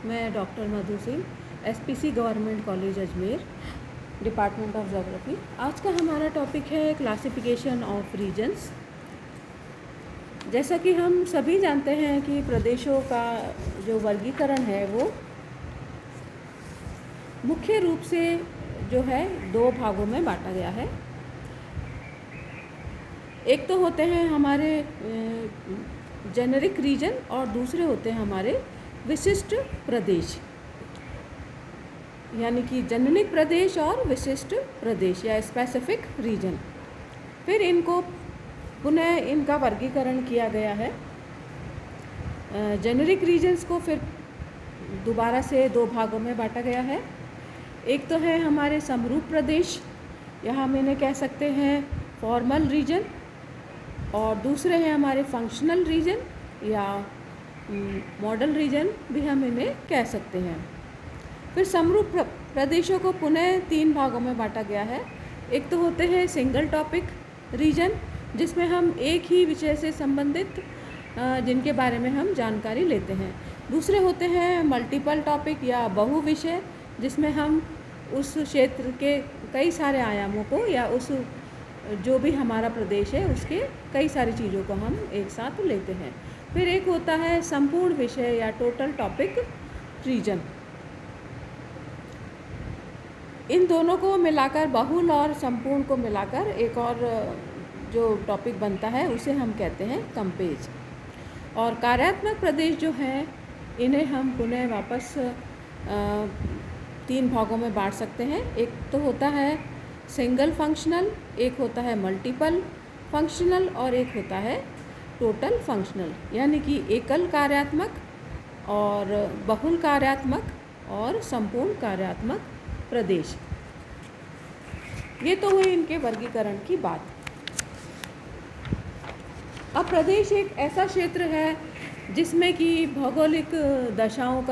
मैं doctor Madhu Singh, SPC government college Ajmer, department of geography. आज का हमारा टॉपिक है क्लासिफिकेशन ऑफ रीजन्स। जैसा कि हम सभी जानते हैं कि प्रदेशों का जो वर्गीकरण है वो मुख्य रूप से जो है दो भागों में बांटा गया है। एक तो होते हैं हमारे जेनेरिक रीजन और दूसरे होते हैं हमारे विशिष्ट प्रदेश, यानी कि जेनेरिक प्रदेश और विशिष्ट प्रदेश या स्पेसिफिक रीजन। फिर इनको पुनः इनका वर्गीकरण किया गया है। जेनेरिक रीजन्स को फिर दोबारा से दो भागों में बांटा गया है। एक तो है हमारे समरूप प्रदेश, यहाँ हम इन्हें कह सकते हैं फॉर्मल रीजन, और दूसरे हैं हमारे फंक्शनल रीजन या मॉडल रीजन भी हम इन्हें कह सकते हैं। फिर समरूप प्रदेशों को पुनः तीन भागों में बांटा गया है। एक तो होते हैं सिंगल टॉपिक रीजन, जिसमें हम एक ही विषय से संबंधित जिनके बारे में हम जानकारी लेते हैं। दूसरे होते हैं मल्टीपल टॉपिक या बहु विषय, जिसमें हम उस क्षेत्र के कई सारे आयामों को या उस जो भी हमारा प्रदेश है उसके कई सारी चीज़ों को हम एक साथ लेते हैं। फिर एक होता है संपूर्ण विषय या टोटल टॉपिक रीजन। इन दोनों को मिलाकर, बहुल और संपूर्ण को मिलाकर एक और जो टॉपिक बनता है उसे हम कहते हैं कंपेज। और कार्यात्मक प्रदेश जो हैं इन्हें हम पुनः वापस तीन भागों में बांट सकते हैं। एक तो होता है सिंगल फंक्शनल, एक होता है मल्टीपल फंक्शनल और एक होता है टोटल फंक्शनल, यानी कि एकल कार्यात्मक और बहुल कार्यात्मक और संपूर्ण कार्यात्मक प्रदेश। ये तो हुई इनके वर्गीकरण की बात। अब प्रदेश एक ऐसा क्षेत्र है जिसमें कि भौगोलिक दशाओं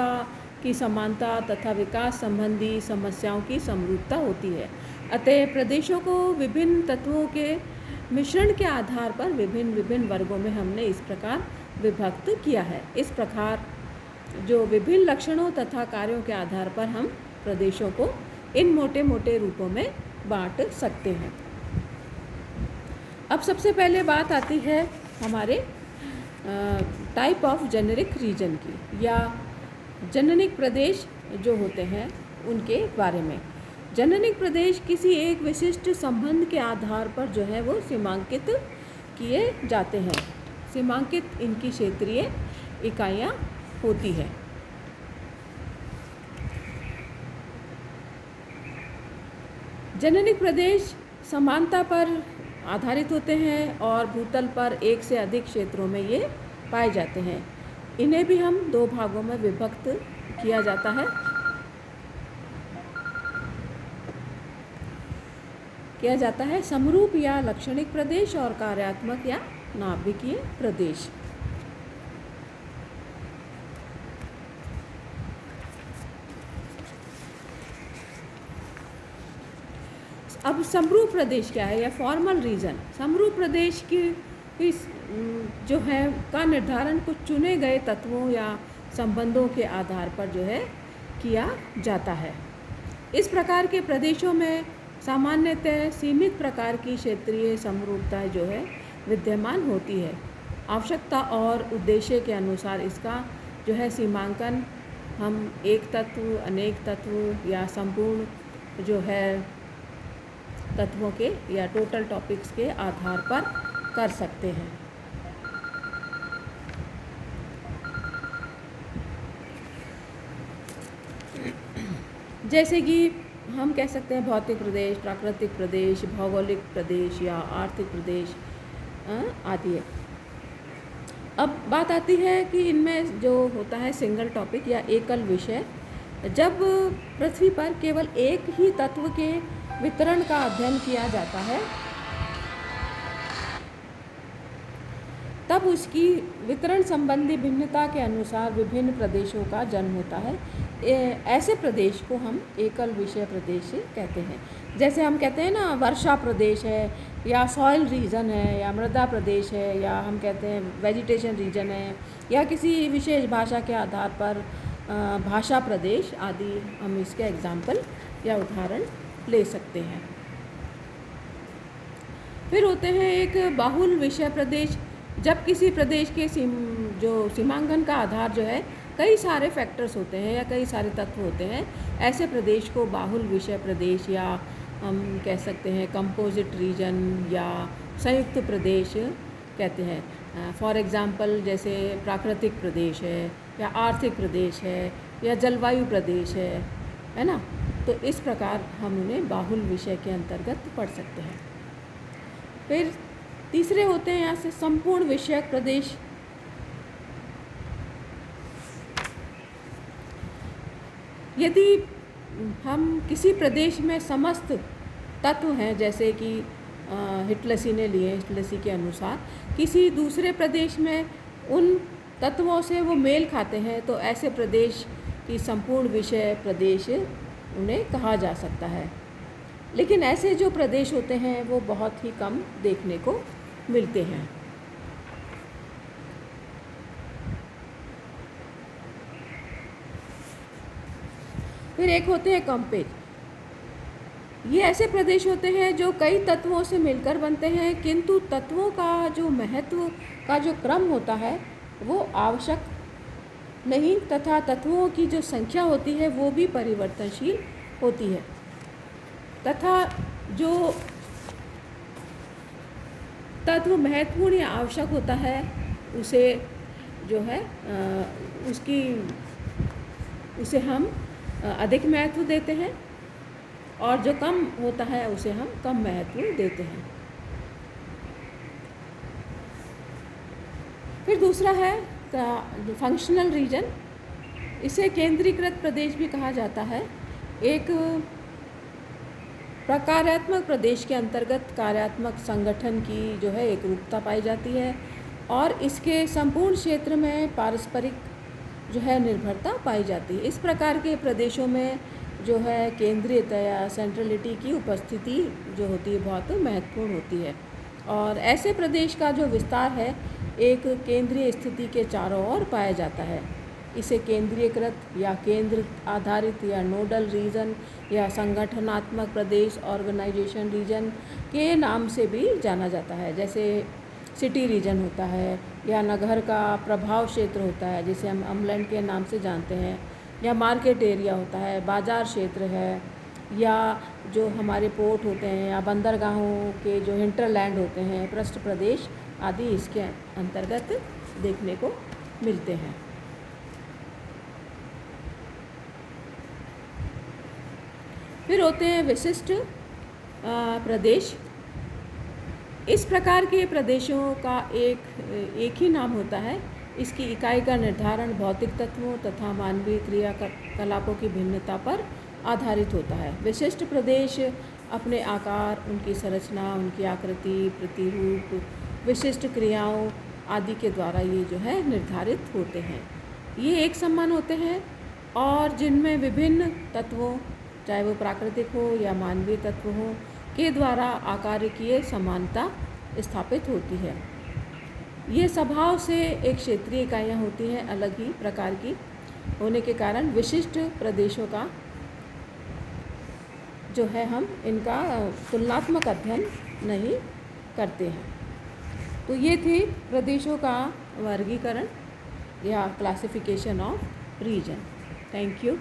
की समानता तथा विकास संबंधी समस्याओं की समरूपता होती है। अतः प्रदेशों को विभिन्न तत्वों के मिश्रण के आधार पर विभिन्न वर्गों में हमने इस प्रकार विभक्त किया है। इस प्रकार जो विभिन्न लक्षणों तथा कार्यों के आधार पर हम प्रदेशों को इन मोटे मोटे रूपों में बांट सकते हैं। अब सबसे पहले बात आती है हमारे टाइप ऑफ जेनेरिक रीजन की, या जेनेरिक प्रदेश जो होते हैं उनके बारे में। जेनेरिक प्रदेश किसी एक विशिष्ट संबंध के आधार पर जो है वो सीमांकित किए जाते हैं। सीमांकित इनकी क्षेत्रीय इकाइयाँ होती है। जेनेरिक प्रदेश समानता पर आधारित होते हैं और भूतल पर एक से अधिक क्षेत्रों में ये पाए जाते हैं। इन्हें भी हम दो भागों में विभक्त किया जाता है समरूप या लक्षणिक प्रदेश और कार्यात्मक या नाभिकीय प्रदेश। अब समरूप प्रदेश क्या है या फॉर्मल रीजन। समरूप प्रदेश की जो है का निर्धारण कुछ चुने गए तत्वों या संबंधों के आधार पर जो है किया जाता है। इस प्रकार के प्रदेशों में सामान्यतः सीमित प्रकार की क्षेत्रीय समरूपता जो है विद्यमान होती है। आवश्यकता और उद्देश्य के अनुसार इसका जो है सीमांकन हम एक तत्व, अनेक तत्व या संपूर्ण जो है तत्वों के या टोटल टॉपिक्स के आधार पर कर सकते हैं। जैसे कि हम कह सकते हैं भौतिक प्रदेश, प्राकृतिक प्रदेश, भौगोलिक प्रदेश या आर्थिक प्रदेश आदि। अब बात आती है कि इनमें जो होता है सिंगल टॉपिक या एकल विषय, जब पृथ्वी पर केवल एक ही तत्व के वितरण का अध्ययन किया जाता है तब उसकी वितरण संबंधी भिन्नता के अनुसार विभिन्न प्रदेशों का जन्म होता है। ऐसे प्रदेश को हम एकल विषय प्रदेश कहते हैं। जैसे हम कहते हैं ना वर्षा प्रदेश है या सॉइल रीजन है या मृदा प्रदेश है, या हम कहते हैं वेजिटेशन रीजन है, या किसी विशेष भाषा के आधार पर भाषा प्रदेश आदि हम इसके एग्जाम्पल या उदाहरण ले सकते हैं। फिर होते हैं एक बाहुल विषय प्रदेश। जब किसी प्रदेश के जो सीमांकन का आधार जो है कई सारे फैक्टर्स होते हैं या कई सारे तत्व होते हैं, ऐसे प्रदेश को बाहुल विषय प्रदेश या हम कह सकते हैं कंपोजिट रीजन या संयुक्त प्रदेश कहते हैं। फॉर एग्ज़ाम्पल जैसे प्राकृतिक प्रदेश है या आर्थिक प्रदेश है या जलवायु प्रदेश है ना। तो इस प्रकार हम उन्हें बाहुल विषय के अंतर्गत पढ़ सकते हैं। फिर तीसरे होते हैं यहाँ से संपूर्ण विषयक प्रदेश। यदि हम किसी प्रदेश में समस्त तत्व हैं, जैसे कि हिटलसी ने लिए, हिटलसी के अनुसार किसी दूसरे प्रदेश में उन तत्वों से वो मेल खाते हैं, तो ऐसे प्रदेश की संपूर्ण विषय प्रदेश उन्हें कहा जा सकता है। लेकिन ऐसे जो प्रदेश होते हैं वो बहुत ही कम देखने को मिलते हैं। फिर एक होते हैं कंपेज। ये ऐसे प्रदेश होते हैं जो कई तत्वों से मिलकर बनते हैं, किंतु तत्वों का जो महत्व का जो क्रम होता है वो आवश्यक नहीं, तथा तत्वों की जो संख्या होती है वो भी परिवर्तनशील होती है, तथा जो तत्व महत्वपूर्ण या आवश्यक होता है उसे जो है उसे हम अधिक महत्व देते हैं, और जो कम होता है उसे हम कम महत्व देते हैं। फिर दूसरा है फंक्शनल रीजन। इसे केंद्रीकृत प्रदेश भी कहा जाता है। एक प्रकार्यात्मक प्रदेश के अंतर्गत कार्यात्मक संगठन की जो है एकरूपता पाई जाती है, और इसके संपूर्ण क्षेत्र में पारस्परिक जो है निर्भरता पाई जाती है। इस प्रकार के प्रदेशों में जो है केंद्रीयता या सेंट्रलिटी की उपस्थिति जो होती है बहुत महत्वपूर्ण होती है, और ऐसे प्रदेश का जो विस्तार है एक केंद्रीय स्थिति के चारों ओर पाया जाता है। इसे केंद्रीयकृत या केंद्र आधारित या नोडल रीजन या संगठनात्मक प्रदेश ऑर्गेनाइजेशन रीजन के नाम से भी जाना जाता है। जैसे सिटी रीजन होता है, या नगर का प्रभाव क्षेत्र होता है जिसे हम अमलैंड के नाम से जानते हैं, या मार्केट एरिया होता है, बाजार क्षेत्र है, या जो हमारे पोर्ट होते हैं या बंदरगाहों के जो हिंटरलैंड होते हैं, पृष्ठ प्रदेश आदि इसके अंतर्गत देखने को मिलते हैं। फिर होते हैं विशिष्ट प्रदेश। इस प्रकार के प्रदेशों का एक ही नाम होता है। इसकी इकाई का निर्धारण भौतिक तत्वों तथा मानवीय क्रियाकलापों की भिन्नता पर आधारित होता है। विशिष्ट प्रदेश अपने आकार, उनकी संरचना, उनकी आकृति, प्रतिरूप, विशिष्ट क्रियाओं आदि के द्वारा ये जो है निर्धारित होते हैं। ये एक समान होते हैं और जिनमें विभिन्न तत्वों, चाहे वो प्राकृतिक हो या मानवीय तत्व हो, के द्वारा आकारिकीय समानता स्थापित होती है। ये स्वभाव से एक क्षेत्रीय इकाइयाँ होती हैं अलग ही प्रकार की होने के कारण विशिष्ट प्रदेशों का जो है हम इनका तुलनात्मक अध्ययन नहीं करते हैं। तो ये थे प्रदेशों का वर्गीकरण या classification of region. Thank you.